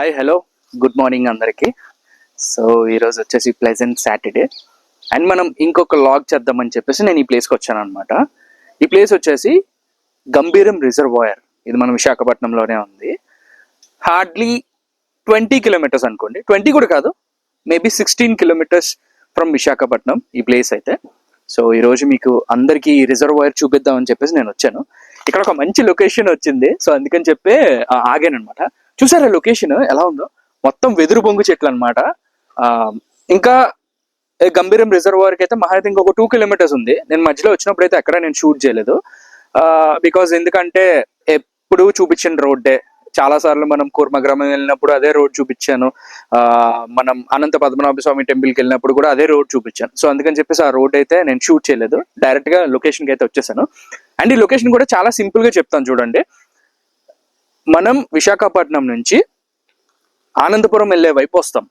Hi hello good morning అందరికీ. So ఈరోజు వచ్చేసి ప్లెజెంట్ సాటర్డే అండ్ మనం ఇంకొక లాగ్ చేద్దామని చెప్పేసి నేను ఈ ప్లేస్కి వచ్చాను అనమాట. ఈ ప్లేస్ వచ్చేసి గంభీరం రిజర్వాయర్. ఇది మన విశాఖపట్నంలోనే ఉంది. హార్డ్లీ 20 కిలోమీటర్స్ అనుకోండి, 20 కూడా కాదు, మేబీ 16 కిలోమీటర్స్ ఫ్రమ్ విశాఖపట్నం ఈ ప్లేస్ అయితే. సో ఈరోజు మీకు అందరికీ రిజర్వాయర్ చూపిద్దామని చెప్పేసి నేను వచ్చాను. ఇక్కడ ఒక మంచి లొకేషన్ వచ్చింది, సో అందుకని చెప్పి ఆగాను అనమాట. చూసారా లొకేషన్ ఎలా ఉందో? మొత్తం వెదురు బొంగు చెట్లు అనమాట. ఇంకా గంభీరం రిజర్వాయర్కి అయితే మహా అయితే ఇంకొక 2 కిలోమీటర్స్ ఉంది. నేను మధ్యలో వచ్చినప్పుడు అయితే ఎక్కడ నేను షూట్ చేయలేదు, బికాజ్ ఎందుకంటే ఎప్పుడు చూపించిన రోడ్డే. చాలా సార్లు మనం కూర్మగ్రామం వెళ్ళినప్పుడు అదే రోడ్ చూపించాను, మనం అనంత పద్మనాభ స్వామి టెంపుల్కి వెళ్ళినప్పుడు కూడా అదే రోడ్ చూపించాను. సో అందుకని చెప్పేసి ఆ రోడ్ అయితే నేను షూట్ చేయలేదు, డైరెక్ట్ గా లొకేషన్కి అయితే వచ్చేసాను. అండ్ ఈ లొకేషన్ కూడా చాలా సింపుల్ గా చెప్తాను చూడండి. మనం విశాఖపట్నం నుంచి ఆనందపురం వెళ్ళే వైపు వస్తాం.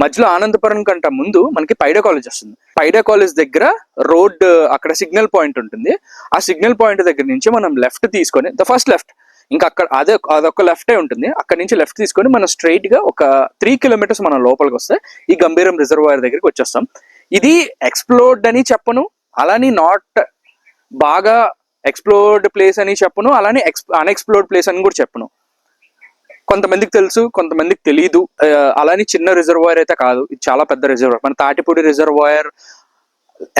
మధ్యలో ఆనందపురం కంటే ముందు మనకి పైడా కాలేజ్ వస్తుంది. పైడా కాలేజ్ దగ్గర రోడ్, అక్కడ సిగ్నల్ పాయింట్ ఉంటుంది. ఆ సిగ్నల్ పాయింట్ దగ్గర నుంచి మనం లెఫ్ట్ తీసుకొని, ద ఫస్ట్ లెఫ్ట్, ఇంకా అక్కడ అదొక లెఫ్టే ఉంటుంది. అక్కడ నుంచి లెఫ్ట్ తీసుకొని మనం స్ట్రైట్ గా ఒక 3 కిలోమీటర్స్ మనం లోపలికి వస్తే ఈ గంభీరం రిజర్వాయర్ దగ్గరికి వచ్చేస్తాం. ఇది ఎక్స్ప్లోర్డ్ అని చెప్పను, అలానే నాట్ బాగా ఎక్స్ప్లోర్డ్ ప్లేస్ అని చెప్పను, అలానే అన్ఎక్స్ప్లోర్డ్ ప్లేస్ అని కూడా చెప్పను. కొంతమందికి తెలుసు, కొంతమందికి తెలియదు. అలానే చిన్న రిజర్వాయర్ అయితే కాదు, ఇది చాలా పెద్ద రిజర్వాయర్. మన తాటిపూడి రిజర్వాయర్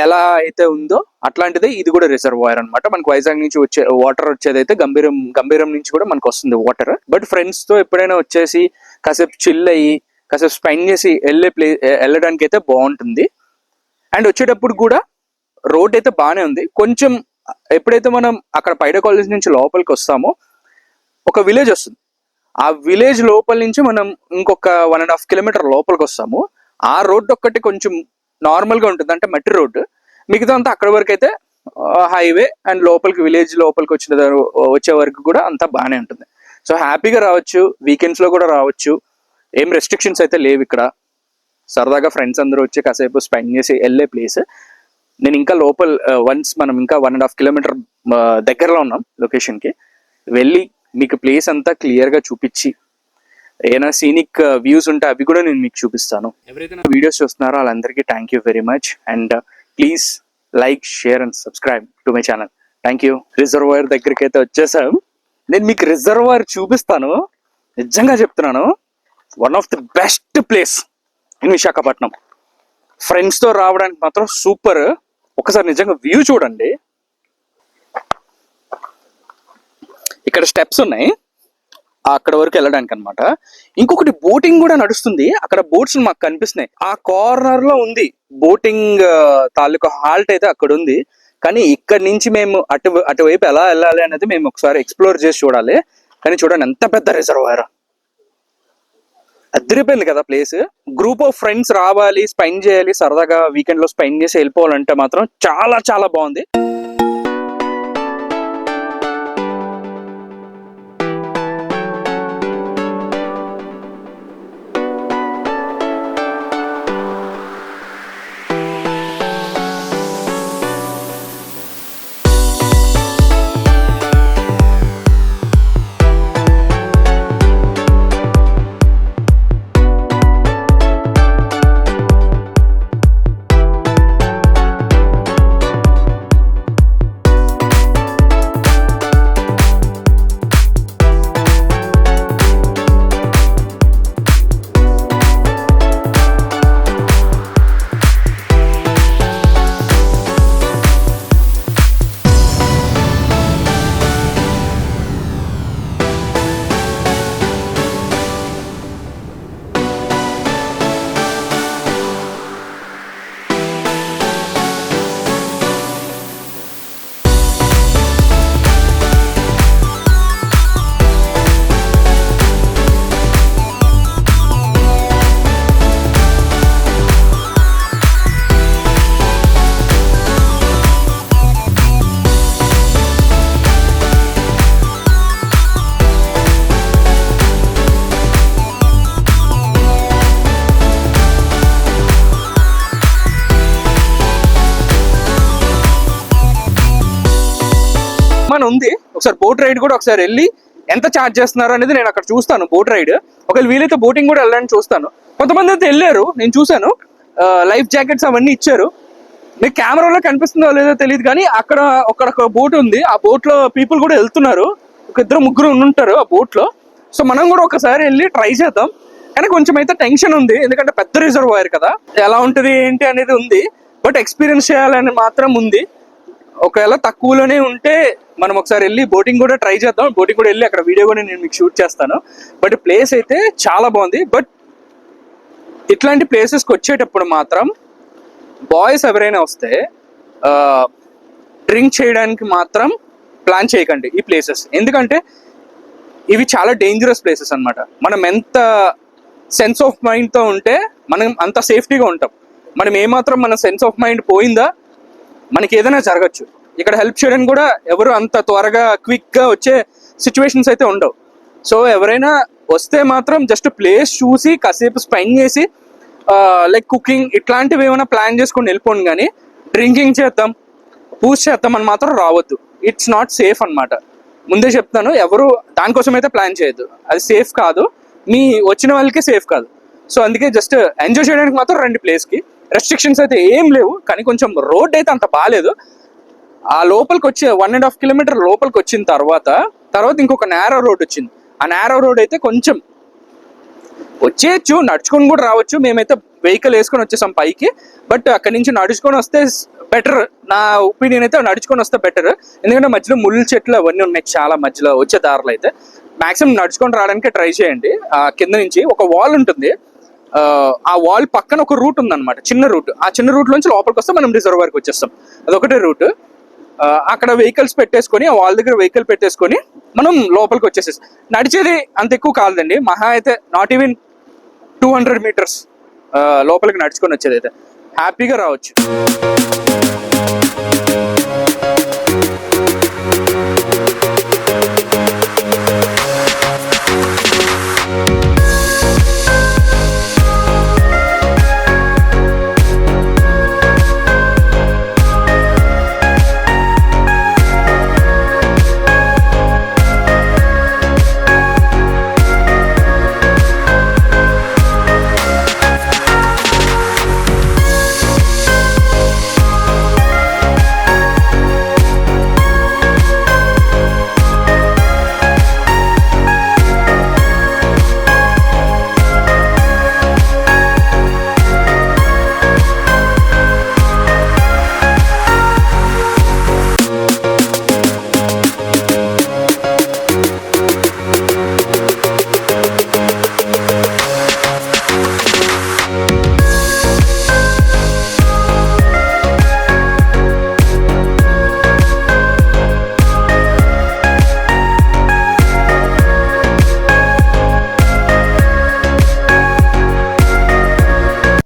ఎలా అయితే అట్లాంటిదే ఇది కూడా రిజర్వాయర్ అనమాట. మనకు వైజాగ్ నుంచి వచ్చే వాటర్ వచ్చేది అయితే గంభీరం నుంచి కూడా మనకు వస్తుంది వాటర్. బట్ ఫ్రెండ్స్ తో ఎప్పుడైనా వచ్చేసి కాసేపు చిల్ అయ్యి కాసేపు స్పెండ్ చేసి వెళ్ళడానికి అయితే బాగుంటుంది. అండ్ వచ్చేటప్పుడు కూడా రోడ్ అయితే బాగానే ఉంది. కొంచెం ఎప్పుడైతే మనం అక్కడ పైడా కాలేజ్ నుంచి లోపలికి వస్తామో ఒక విలేజ్ వస్తుంది. ఆ విలేజ్ లోపల నుంచి మనం ఇంకొక 1.5 కిలోమీటర్ లోపలికి వస్తాము. ఆ రోడ్డు ఒక్కటి కొంచెం నార్మల్ గా ఉంటుంది, అంటే మట్టి రోడ్డు. మిగతా అంతా అక్కడ వరకు అయితే హైవే అండ్ లోపలికి విలేజ్ లోపలికి వచ్చే వరకు కూడా అంతా బాగానే ఉంటుంది. సో హ్యాపీగా రావచ్చు, వీకెండ్స్ లో కూడా రావచ్చు. ఏం రెస్ట్రిక్షన్స్ అయితే లేవు ఇక్కడ. సరదాగా ఫ్రెండ్స్ అందరూ వచ్చి కాసేపు స్పెండ్ చేసి వెళ్ళే ప్లేస్. నేను ఇంకా లోపల వన్స్ మనం ఇంకా 1.5 కిలోమీటర్ దగ్గరలో ఉన్నాం లొకేషన్ కి. వెళ్ళి మీకు ప్లేస్ అంతా క్లియర్ గా చూపించి ఏమైనా సీనిక్ వ్యూస్ ఉంటే అవి కూడా నేను మీకు చూపిస్తాను. ఎవరైతే నా వీడియోస్ చూస్తున్నారో వాళ్ళందరికీ thank you very much. And please like, share and subscribe to my channel. Thank you. Reservoir దగ్గరికి అయితే వచ్చేసాం. నేను మీకు రిజర్వాయర్ చూపిస్తాను. నిజంగా చెప్తున్నాను, one of the best place in Visakhapatnam. Friends తో రావడానికి మాత్రం సూపర్. ఒకసారి నిజంగా వ్యూ చూడండి. ఇక్కడ స్టెప్స్ ఉన్నాయి అక్కడ వరకు వెళ్ళడానికి అనమాట. ఇంకొకటి బోటింగ్ కూడా నడుస్తుంది. అక్కడ బోట్స్ మాకు కనిపిస్తున్నాయి. ఆ కార్నర్ లో ఉంది బోటింగ్ తాలూకా హాల్ట్ అయితే అక్కడ ఉంది. కానీ ఇక్కడ నుంచి మేము అటువైపు ఎలా వెళ్ళాలి అనేది మేము ఒకసారి ఎక్స్ప్లోర్ చేసి చూడాలి. కానీ చూడండి ఎంత పెద్ద రిజర్వాయర్, అదిరిపోయింది కదా ప్లేస్. గ్రూప్ ఆఫ్ ఫ్రెండ్స్ రావాలి, స్పెండ్ చేయాలి, సరదాగా వీకెండ్ లో స్పెండ్ చేసి వెళ్ళిపోవాలంటే మాత్రం చాలా చాలా బాగుంది. ఉంది. ఒకసారి బోట్ రైడ్ కూడా ఒకసారి వెళ్ళి ఎంత ఛార్జ్ చేస్తున్నారు అనేది నేను అక్కడ చూస్తాను. బోట్ రైడ్ ఒకవేళ వీలైతే బోటింగ్ కూడా వెళ్ళడానికి చూస్తాను. కొంతమంది అయితే వెళ్ళారు, నేను చూశాను. లైఫ్ జాకెట్స్ అవన్నీ ఇచ్చారు. మీకు కెమెరాలో కనిపిస్తుందో లేదో తెలియదు కానీ అక్కడ ఒక బోట్ ఉంది. ఆ బోట్ లో పీపుల్ కూడా వెళ్తున్నారు. ఒక 2-3 ఉంటారు ఆ బోట్ లో. సో మనం కూడా ఒకసారి వెళ్ళి ట్రై చేద్దాం. కానీ కొంచెం అయితే టెన్షన్ ఉంది, ఎందుకంటే పెద్ద రిజర్వాయర్ కదా, ఎలా ఉంటుంది ఏంటి అనేది ఉంది. బట్ ఎక్స్పీరియన్స్ చేయాలని మాత్రం ఉంది. ఒకవేళ తక్కువలోనే ఉంటే మనం ఒకసారి వెళ్ళి బోటింగ్ కూడా ట్రై చేద్దాం. బోటింగ్ కూడా వెళ్ళి అక్కడ వీడియో కూడా నేను మీకు షూట్ చేస్తాను. బట్ ప్లేస్ అయితే చాలా బాగుంది. బట్ ఇట్లాంటి ప్లేసెస్కి వచ్చేటప్పుడు మాత్రం బాయ్స్ ఎవరైనా వస్తే డ్రింక్ చేయడానికి మాత్రం ప్లాన్ చేయకండి ఈ ప్లేసెస్. ఎందుకంటే ఇవి చాలా డేంజరస్ ప్లేసెస్ అన్నమాట. మనం ఎంత సెన్స్ ఆఫ్ మైండ్తో ఉంటే మనం అంత సేఫ్టీగా ఉంటాం. మనం ఏమాత్రం మన సెన్స్ ఆఫ్ మైండ్ పోయిందా మనకి ఏదైనా జరగచ్చు. ఇక్కడ హెల్ప్ చేయడానికి కూడా ఎవరు అంత త్వరగా క్విక్గా వచ్చే సిచ్యువేషన్స్ అయితే ఉండవు. సో ఎవరైనా వస్తే మాత్రం జస్ట్ ప్లేస్ చూసి కాసేపు స్పెండ్ చేసి లైక్ కుకింగ్ ఇట్లాంటివి ఏమైనా ప్లాన్ చేసుకొని వెళ్ళిపోండి. కానీ డ్రింకింగ్ చేద్దాం, పూజ చేద్దాం అని మాత్రం రావద్దు. ఇట్స్ నాట్ సేఫ్ అన్నమాట. ముందే చెప్తాను, ఎవరు దానికోసం అయితే ప్లాన్ చేయొద్దు. అది సేఫ్ కాదు, మీ వచ్చిన వాళ్ళకి సేఫ్ కాదు. సో అందుకే జస్ట్ ఎంజాయ్ చేయడానికి మాత్రం రండి ప్లేస్కి. రెస్ట్రిక్షన్స్ అయితే ఏం లేవు, కానీ కొంచెం రోడ్ అయితే అంత బాగాలేదు. ఆ లోపలికి వచ్చే 1.5 కిలోమీటర్ లోపలికి వచ్చిన తర్వాత ఇంకొక నేరో రోడ్ వచ్చింది. ఆ నేరో రోడ్ అయితే కొంచెం వచ్చేయచ్చు, నడుచుకొని కూడా రావచ్చు. మేమైతే వెహికల్ వేసుకొని వచ్చేసాం పైకి. బట్ అక్కడి నుంచి నడుచుకొని వస్తే బెటర్, నా ఒపీనియన్ అయితే నడుచుకొని వస్తే బెటర్. ఎందుకంటే మధ్యలో ముళ్ళు చెట్లు అవన్నీ ఉన్నాయి చాలా మధ్యలో వచ్చే దారిలో. అయితే మాక్సిమం నడుచుకొని రావడానికి ట్రై చేయండి. కింద నుంచి ఒక వాల్ ఉంటుంది, ఆ వాల్ పక్కన ఒక రూట్ ఉందన్నమాట, చిన్న రూట్. ఆ చిన్న రూట్ నుంచి లోపలికి వస్తే మనం రిజర్వాయర్కి వచ్చేస్తాం. అదొకటే రూట్. అక్కడ వెహికల్స్ పెట్టేసుకొని, ఆ వాల్ దగ్గర వెహికల్ పెట్టేసుకొని మనం లోపలికి వచ్చేసేసి నడిచేది అంత ఎక్కువ కాదండి. మహా అయితే నాట్ ఈవెన్ 200 మీటర్స్ లోపలికి నడుచుకొని వచ్చేది అయితే హ్యాపీగా రావచ్చు.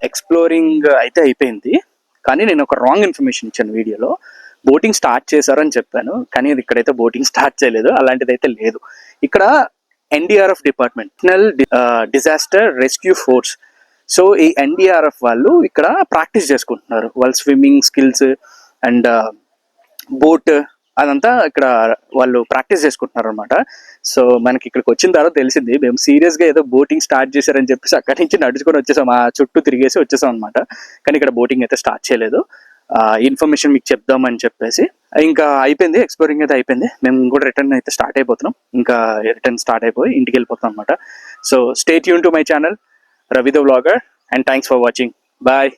ఎక్స్ప్లోరింగ్ అయితే అయిపోయింది, కానీ నేను ఒక రాంగ్ ఇన్ఫర్మేషన్ ఇచ్చాను వీడియోలో. బోటింగ్ స్టార్ట్ చేశారని చెప్పాను, కానీ ఇక్కడైతే బోటింగ్ స్టార్ట్ చేయలేదు. అలాంటిది అయితే లేదు. ఇక్కడ NDRF department, national disaster rescue force. So ఈ ఎన్డీఆర్ఎఫ్ వాళ్ళు ఇక్కడ ప్రాక్టీస్ చేసుకుంటున్నారు. వాళ్ళ స్విమ్మింగ్ స్కిల్స్ అండ్ బోట్ అదంతా ఇక్కడ వాళ్ళు ప్రాక్టీస్ చేసుకుంటున్నారు అనమాట. సో మనకి ఇక్కడికి వచ్చిన తర్వాత తెలిసింది, మేము సీరియస్గా ఏదో బోటింగ్ స్టార్ట్ చేశారని చెప్పేసి అక్కడి నుంచి నడుచుకొని వచ్చేసాం, ఆ చుట్టూ తిరిగేసి వచ్చేసాం అనమాట. కానీ ఇక్కడ బోటింగ్ అయితే స్టార్ట్ చేయలేదు. ఇన్ఫర్మేషన్ మీకు చెప్దామని చెప్పేసి ఇంకా అయిపోయింది. ఎక్స్ప్లోరింగ్ అయితే అయిపోయింది. మేము కూడా రిటర్న్ అయితే స్టార్ట్ అయిపోతున్నాం. ఇంకా రిటర్న్ స్టార్ట్ అయిపోయి ఇంటికి వెళ్ళిపోతాం అనమాట. So stay tune to my channel Ravi the vlogger, and thanks for watching. Bye.